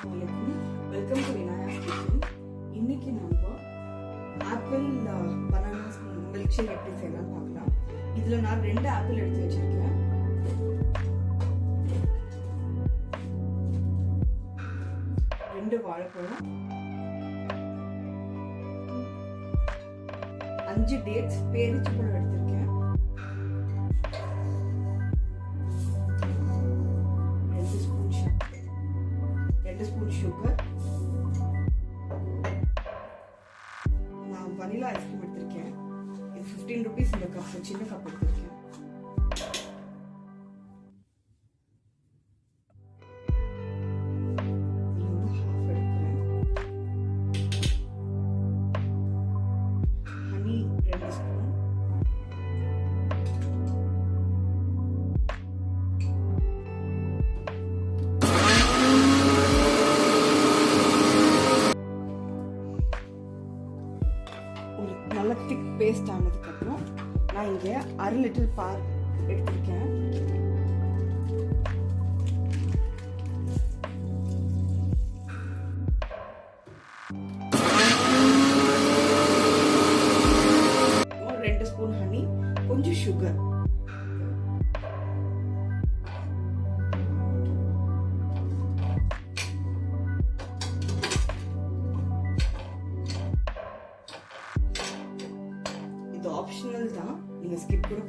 Assalamualaikum. Welcome to Inaaya kitchen. இன்னைக்கு நம்ம apple banana milk shake எப்படி செய்யலாம் பார்க்கலாம். இதுல நான் 2 ஆப்பிள் எடுத்து வச்சிருக்கேன். 2 வாழைப்பழம், 5 டேட்ஸ் பேரிச்சம்பழம் எடுத்திருக்கேன். 2 ஸ்பூன் சுகர், நான் வனிலா ஐஸ்கிரீம் எடுத்திருக்கேன். இது 15 rupees இந்த கப், சின்ன கப் எடுத்திருக்கேன். ஹனி 2 ஸ்பூன், நல்ல திக் பேஸ்ட் ஆனதுக்கப்புறம் நான் இங்கே 1/2 லிட்டர் பால் எடுத்திருக்கேன். ஒரு 2 ஸ்பூன் ஹனி, கொஞ்சம் சுகர். இது ஆப்ஷனல் தான், நீங்க ஸ்கிப் கூட